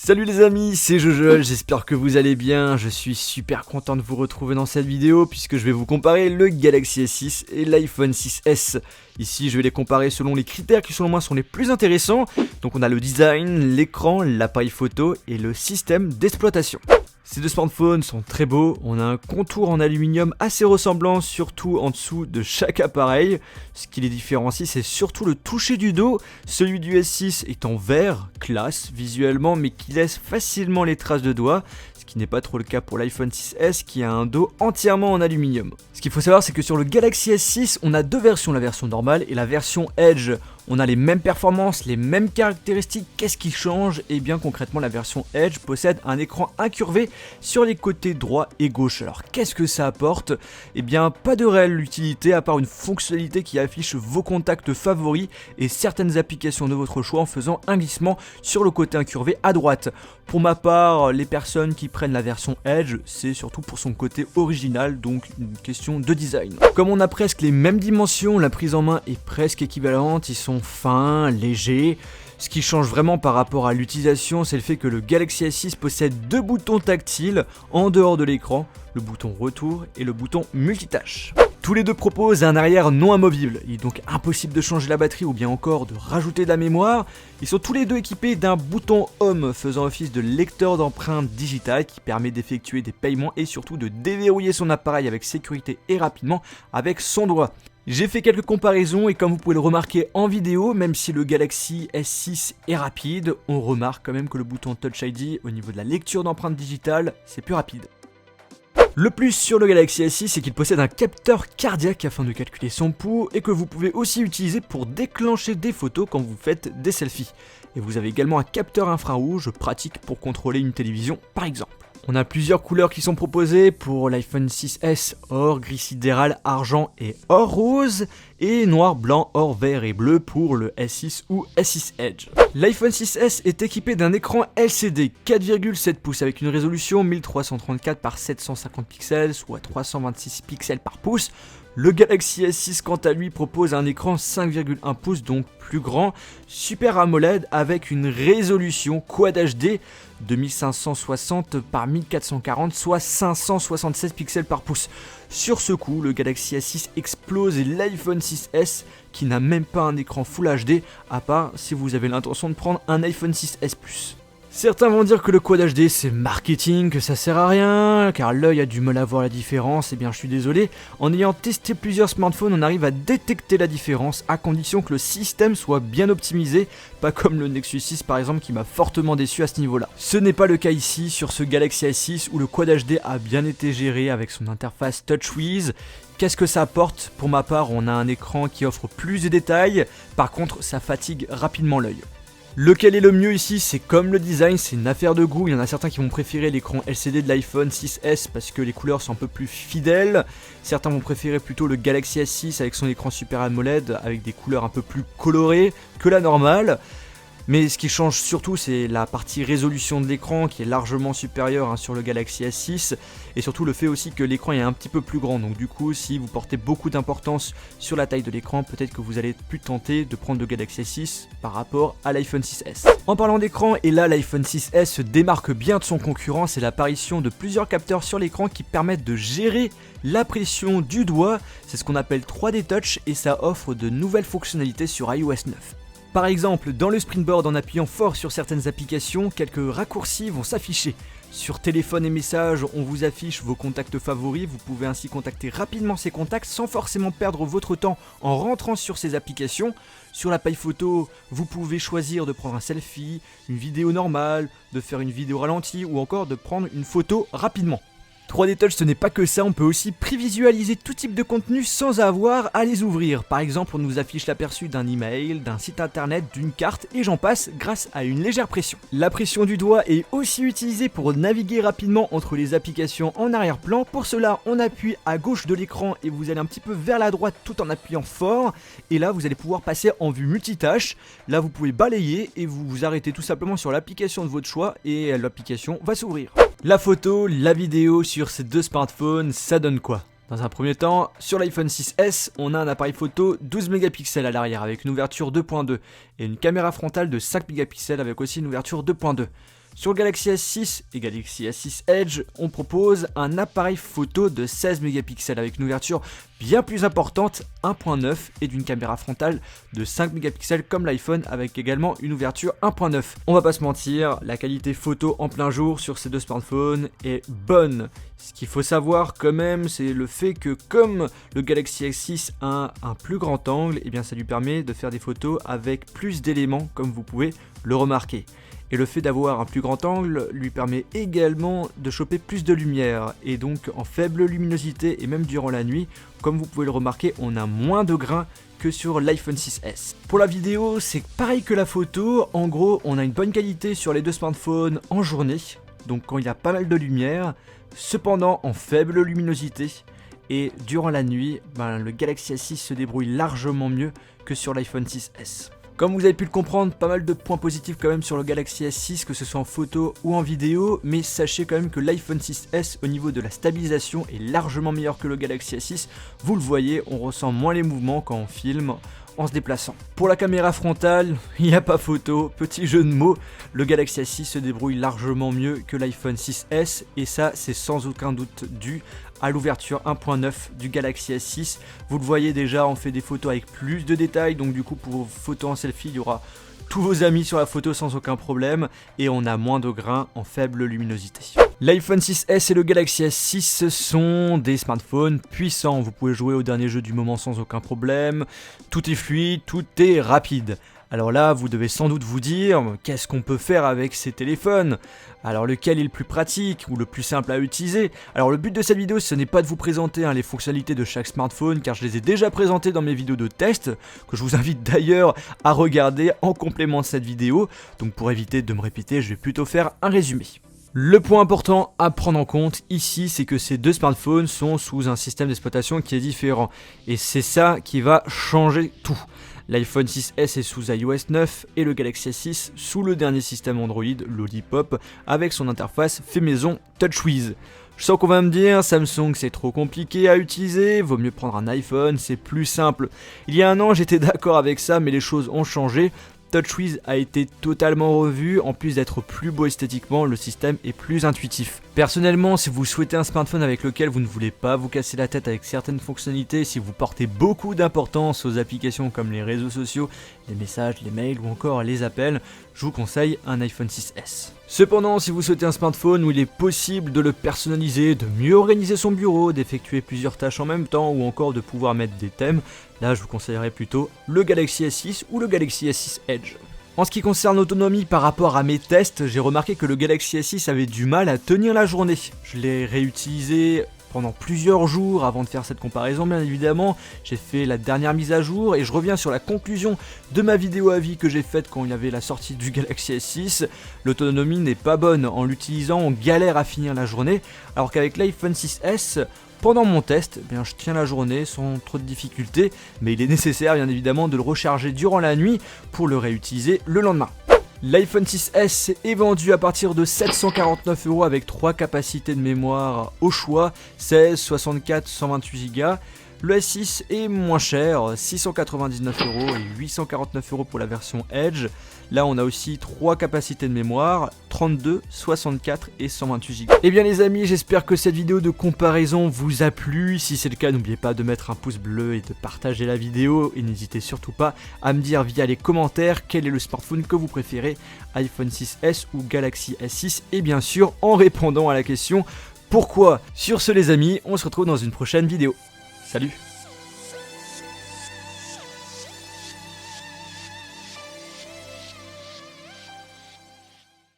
Salut les amis, c'est Jojo, j'espère que vous allez bien. Je suis super content de vous retrouver dans cette vidéo puisque je vais vous comparer le Galaxy S6 et l'iPhone 6S. Ici je vais les comparer selon les critères qui selon moi sont les plus intéressants. Donc on a le design, l'écran, l'appareil photo et le système d'exploitation. Ces deux smartphones sont très beaux, on a un contour en aluminium assez ressemblant, surtout en dessous de chaque appareil. Ce qui les différencie, c'est surtout le toucher du dos. Celui du S6 est en vert, classe visuellement, mais qui laisse facilement les traces de doigts. Ce qui n'est pas trop le cas pour l'iPhone 6S qui a un dos entièrement en aluminium. Ce qu'il faut savoir, c'est que sur le Galaxy S6, on a deux versions, la version normale et la version Edge. On a les mêmes performances, les mêmes caractéristiques. Qu'est-ce qui change? Et bien concrètement, la version Edge possède un écran incurvé sur les côtés droit et gauche. Alors qu'est-ce que ça apporte? Et bien pas de réelle utilité à part une fonctionnalité qui affiche vos contacts favoris et certaines applications de votre choix en faisant un glissement sur le côté incurvé à droite. Pour ma part, les personnes qui prennent la version Edge, c'est surtout pour son côté original, donc une question de design. Comme on a presque les mêmes dimensions, la prise en main est presque équivalente, ils sont fins, légers. Ce qui change vraiment par rapport à l'utilisation, c'est le fait que le Galaxy S6 possède deux boutons tactiles en dehors de l'écran, le bouton retour et le bouton multitâche. Tous les deux proposent un arrière non amovible, il est donc impossible de changer la batterie ou bien encore de rajouter de la mémoire. Ils sont tous les deux équipés d'un bouton Home faisant office de lecteur d'empreintes digitales qui permet d'effectuer des paiements et surtout de déverrouiller son appareil avec sécurité et rapidement avec son doigt. J'ai fait quelques comparaisons et comme vous pouvez le remarquer en vidéo, même si le Galaxy S6 est rapide, on remarque quand même que le bouton Touch ID au niveau de la lecture d'empreintes digitales, c'est plus rapide. Le plus sur le Galaxy S6, c'est qu'il possède un capteur cardiaque afin de calculer son pouls et que vous pouvez aussi utiliser pour déclencher des photos quand vous faites des selfies. Et vous avez également un capteur infrarouge pratique pour contrôler une télévision par exemple. On a plusieurs couleurs qui sont proposées pour l'iPhone 6S, or, gris sidéral, argent et or rose, et noir, blanc, or, vert et bleu pour le S6 ou S6 Edge. L'iPhone 6S est équipé d'un écran LCD 4,7 pouces avec une résolution 1334 par 750 pixels, soit 326 pixels par pouce. Le Galaxy S6 quant à lui propose un écran 5,1 pouces, donc plus grand, Super AMOLED avec une résolution Quad HD de 1560 par 1440, soit 576 pixels par pouce. Sur ce coup, le Galaxy S6 explose l'iPhone 6S qui n'a même pas un écran Full HD, à part si vous avez l'intention de prendre un iPhone 6S Plus. Certains vont dire que le Quad HD c'est marketing, que ça sert à rien, car l'œil a du mal à voir la différence, et bien je suis désolé, en ayant testé plusieurs smartphones on arrive à détecter la différence à condition que le système soit bien optimisé, pas comme le Nexus 6 par exemple qui m'a fortement déçu à ce niveau là. Ce n'est pas le cas ici sur ce Galaxy S6 où le Quad HD a bien été géré avec son interface TouchWiz. Qu'est-ce que ça apporte? Pour ma part on a un écran qui offre plus de détails, par contre ça fatigue rapidement l'œil. Lequel est le mieux ici? C'est comme le design, c'est une affaire de goût. Il y en a certains qui vont préférer l'écran LCD de l'iPhone 6S parce que les couleurs sont un peu plus fidèles. Certains vont préférer plutôt le Galaxy S6 avec son écran Super AMOLED avec des couleurs un peu plus colorées que la normale. Mais ce qui change surtout, c'est la partie résolution de l'écran qui est largement supérieure sur le Galaxy S6 et surtout le fait aussi que l'écran est un petit peu plus grand. Donc du coup, si vous portez beaucoup d'importance sur la taille de l'écran, peut-être que vous allez être plus tenté de prendre le Galaxy S6 par rapport à l'iPhone 6S. En parlant d'écran, et là l'iPhone 6S se démarque bien de son concurrent, c'est l'apparition de plusieurs capteurs sur l'écran qui permettent de gérer la pression du doigt. C'est ce qu'on appelle 3D Touch et ça offre de nouvelles fonctionnalités sur iOS 9. Par exemple, dans le Springboard, en appuyant fort sur certaines applications, quelques raccourcis vont s'afficher. Sur téléphone et messages, on vous affiche vos contacts favoris, vous pouvez ainsi contacter rapidement ces contacts sans forcément perdre votre temps en rentrant sur ces applications. Sur l'appareil photo, vous pouvez choisir de prendre un selfie, une vidéo normale, de faire une vidéo ralentie ou encore de prendre une photo rapidement. 3D Touch ce n'est pas que ça, on peut aussi prévisualiser tout type de contenu sans avoir à les ouvrir. Par exemple, on nous affiche l'aperçu d'un email, d'un site internet, d'une carte et j'en passe grâce à une légère pression. La pression du doigt est aussi utilisée pour naviguer rapidement entre les applications en arrière-plan. Pour cela, on appuie à gauche de l'écran et vous allez un petit peu vers la droite tout en appuyant fort. Et là, vous allez pouvoir passer en vue multitâche. Là, vous pouvez balayer et vous vous arrêtez tout simplement sur l'application de votre choix et l'application va s'ouvrir. La photo, la vidéo sur ces deux smartphones, ça donne quoi? Dans un premier temps, sur l'iPhone 6S, on a un appareil photo 12 mégapixels à l'arrière avec une ouverture 2.2 et une caméra frontale de 5 mégapixels avec aussi une ouverture 2.2. Sur le Galaxy S6 et Galaxy S6 Edge, on propose un appareil photo de 16 mégapixels avec une ouverture bien plus importante, 1.9, et d'une caméra frontale de 5 mégapixels comme l'iPhone avec également une ouverture 1.9. On va pas se mentir, la qualité photo en plein jour sur ces deux smartphones est bonne. Ce qu'il faut savoir quand même, c'est le fait que comme le Galaxy S6 a un plus grand angle, et bien ça lui permet de faire des photos avec plus d'éléments comme vous pouvez le remarquer. Et le fait d'avoir un plus grand angle lui permet également de choper plus de lumière, et donc en faible luminosité et même durant la nuit, comme vous pouvez le remarquer, on a moins de grains que sur l'iPhone 6S. Pour la vidéo, c'est pareil que la photo, en gros on a une bonne qualité sur les deux smartphones en journée, donc quand il y a pas mal de lumière, cependant en faible luminosité, et durant la nuit, le Galaxy S6 se débrouille largement mieux que sur l'iPhone 6S. Comme vous avez pu le comprendre, pas mal de points positifs quand même sur le Galaxy S6, que ce soit en photo ou en vidéo, mais sachez quand même que l'iPhone 6S au niveau de la stabilisation est largement meilleur que le Galaxy S6. Vous le voyez, on ressent moins les mouvements quand on filme en se déplaçant. Pour la caméra frontale, il n'y a pas photo, petit jeu de mots, le Galaxy S6 se débrouille largement mieux que l'iPhone 6S, et ça c'est sans aucun doute dû à l'ouverture 1.9 du Galaxy S6. Vous le voyez déjà, on fait des photos avec plus de détails, donc du coup pour vos photos en selfie, il y aura tous vos amis sur la photo sans aucun problème, et on a moins de grains en faible luminosité. L'iPhone 6S et le Galaxy S6 sont des smartphones puissants, vous pouvez jouer au dernier jeu du moment sans aucun problème, tout est fluide, tout est rapide. Alors là, vous devez sans doute vous dire, qu'est-ce qu'on peut faire avec ces téléphones ? Alors lequel est le plus pratique ou le plus simple à utiliser ? Alors le but de cette vidéo, ce n'est pas de vous présenter les fonctionnalités de chaque smartphone, car je les ai déjà présentées dans mes vidéos de test, que je vous invite d'ailleurs à regarder en complément de cette vidéo. Donc pour éviter de me répéter, je vais plutôt faire un résumé. Le point important à prendre en compte ici, c'est que ces deux smartphones sont sous un système d'exploitation qui est différent. Et c'est ça qui va changer tout. L'iPhone 6S est sous iOS 9 et le Galaxy S6 sous le dernier système Android, Lollipop, avec son interface fait maison TouchWiz. Je sens qu'on va me dire, Samsung c'est trop compliqué à utiliser, vaut mieux prendre un iPhone, c'est plus simple. Il y a un an j'étais d'accord avec ça, mais les choses ont changé. TouchWiz a été totalement revu, en plus d'être plus beau esthétiquement, le système est plus intuitif. Personnellement, si vous souhaitez un smartphone avec lequel vous ne voulez pas vous casser la tête avec certaines fonctionnalités, si vous portez beaucoup d'importance aux applications comme les réseaux sociaux, les messages, les mails ou encore les appels, je vous conseille un iPhone 6S. Cependant, si vous souhaitez un smartphone où il est possible de le personnaliser, de mieux organiser son bureau, d'effectuer plusieurs tâches en même temps ou encore de pouvoir mettre des thèmes, là je vous conseillerais plutôt le Galaxy S6 ou le Galaxy S6 Edge. En ce qui concerne l'autonomie par rapport à mes tests, j'ai remarqué que le Galaxy S6 avait du mal à tenir la journée. Je l'ai réutilisé pendant plusieurs jours avant de faire cette comparaison, bien évidemment. J'ai fait la dernière mise à jour et je reviens sur la conclusion de ma vidéo avis que j'ai faite quand il y avait la sortie du Galaxy S6. L'autonomie n'est pas bonne. En l'utilisant, on galère à finir la journée, alors qu'avec l'iPhone 6S, pendant mon test, je tiens la journée sans trop de difficultés, mais il est nécessaire bien évidemment de le recharger durant la nuit pour le réutiliser le lendemain. L'iPhone 6S est vendu à partir de 749 € avec 3 capacités de mémoire au choix, 16, 64, 128 Go. Le S6 est moins cher, 699 € et 849 € pour la version Edge. Là on a aussi 3 capacités de mémoire, 32, 64 et 128 Go. Et bien les amis, j'espère que cette vidéo de comparaison vous a plu. Si c'est le cas, n'oubliez pas de mettre un pouce bleu et de partager la vidéo. Et n'hésitez surtout pas à me dire via les commentaires quel est le smartphone que vous préférez, iPhone 6S ou Galaxy S6. Et bien sûr en répondant à la question pourquoi. Sur ce les amis, on se retrouve dans une prochaine vidéo. Salut!